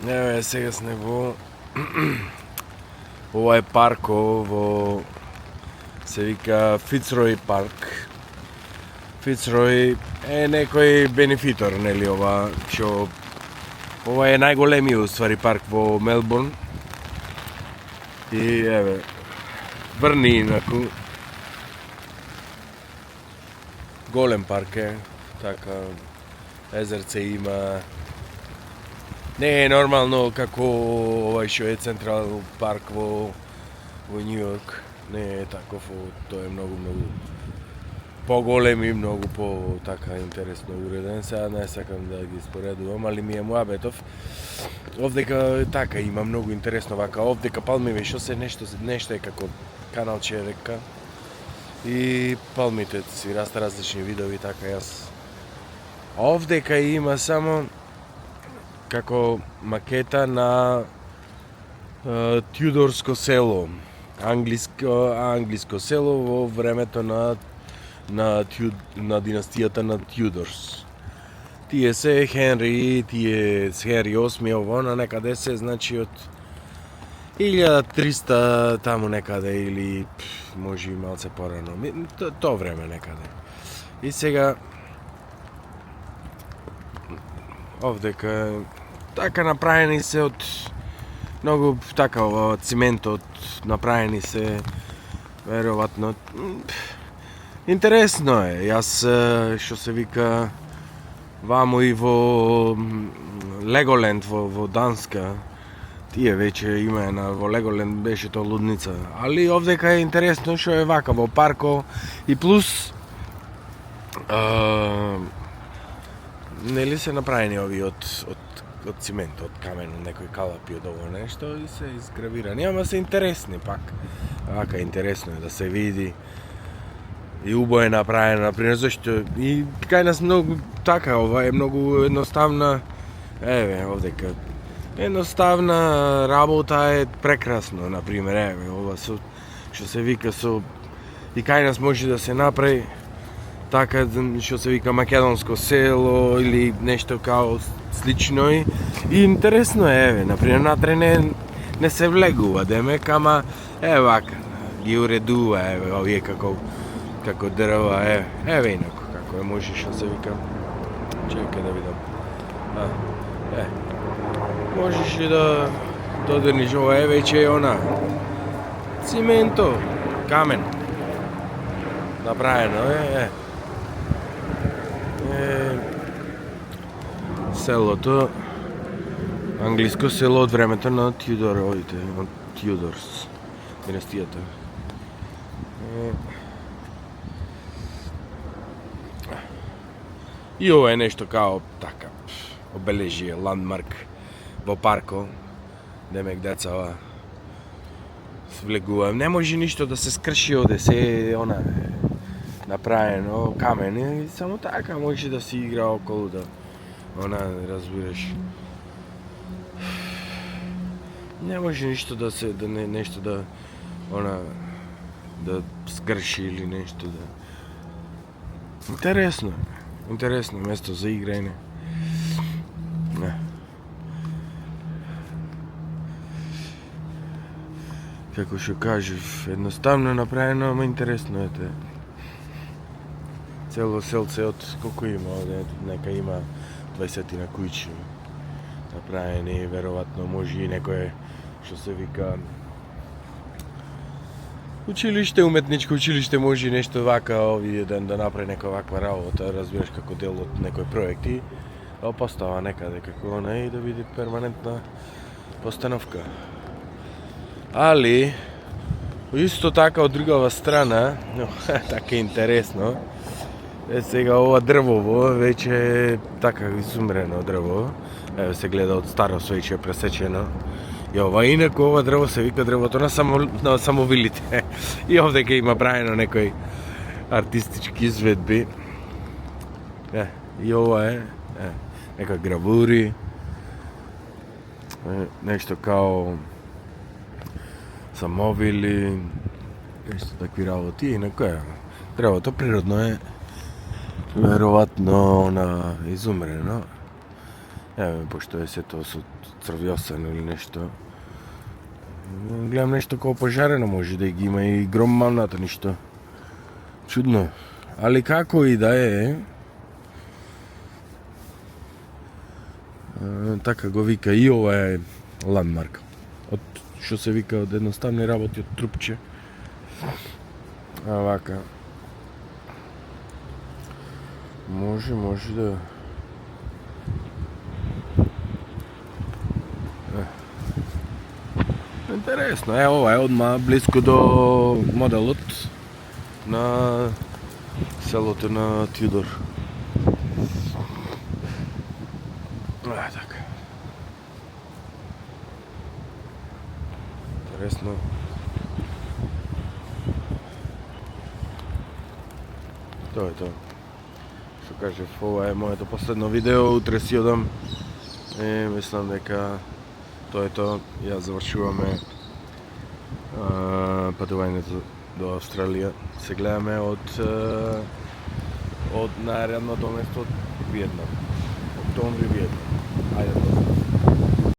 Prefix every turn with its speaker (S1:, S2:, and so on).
S1: Еве, сега сме во ова е парко во се вика Фицрој парк. Фицрој е некој бенефитор, нели ова, што ова е најголемиот уствари парк во Мелбурн. И еве, врни инаку. Голем парк е, така, езерце има. Не е нормално како овај што е Централ парк во Нью Йорк. Не е таков, тоа е многу поголем и многу по така интересно уреден. Сега не сакам да ги споредувам, али ми е муабетов. Овдека така има многу интересно вака. Овдека палмиви што се нешто е како каналче река. И палмите си раста различни видови, така јас. Овдека има само како макета на Тјудорско село, англиско село во времето на династијата на Тјудорс. Тие се Хенри VIII, ово на некаде се, значи од 1300 таму некаде или може и малце порано, тоа време некаде. И сега овдека така направени се од многу така од циментот, направени се веројатно интересно е. Јас што се вика ваму и во Леголенд во Данска, тие веќе има во Леголенд беше тоа лудница, али овдека е интересно што е вака во парко и плюс нели се направени ови од цимент, од камен, некои калапи од ово нешто и се изгравирани, ама се интересни пак. Вака интересно е да се види. И убаво е направено, например, зашто и кај нас многу така, ова е многу едноставна, еве, овдека едноставна работа е прекрасно, например, еве, ова со што се вика со и кај нас може да се направи така што се вика македонско село или нешто као слично и интересно е, еве, например, натре не се влегува демек, ама е вака, ги уредува, еве, овие како дрва, еве инако како е, може што се вика. Чекај да видам. Можеш и да додирниш, ова е веќе она цименто, камен. Направено селото, англиско село од времето на Тјудоровите, од Тјудорс, династијата. И ова е нешто као така обележие, ландмарк во парко, демек децава влегува. Не може ништо да се скрши оде, се она направено камен и само така може да си игра околу да она разбираш. Не може ништо да се нешто да она да скрши или нешто да. Интересно место за играње. Како што кажев, едноставно направено, ама интересно е те. Цело селце од колку има, нека има 20 на куќи направени, веројатно може и некое што се вика училиште, уметничко училиште, може нешто вака овие да направи некоја ваква работа, разбираш, како дел од некој проекти, да постава некаде како она и да биде перманентна постановка. Али исто така од другава страна, така интересно, сега ова дрвово веќе е така изумрено дрво, еве се гледа од старост веќе е пресечено. И ова инаку ова дрво се вика дрвото на самовилите. И овдека има правено некои артистички изведби. И ова е нека гравури, нешто као самовили, нешто такви работи. Инаку е дрвото природно е веројатно изумрено. Пошто е сето со црвјосан или нешто. Гледам нешто како пожарено, може да ги има и гром мамната, ништо. Чудно. Али како и да е, така го вика и ова е ландмарк. Од што се вика од едноставни работи од трупче. Вака. Може да... Интересно, ова е одма близко до моделот на селото на Тјудор. Така. Интересно. Тоа е тоа. Што кажев, ова е моето последно видео, утре си одам. Мислам дека тоа е тоа. Ја завршуваме патувањето до Австралија. Се гледаме од наредното место од Виетнам. Октомври Виетнам. Ајде.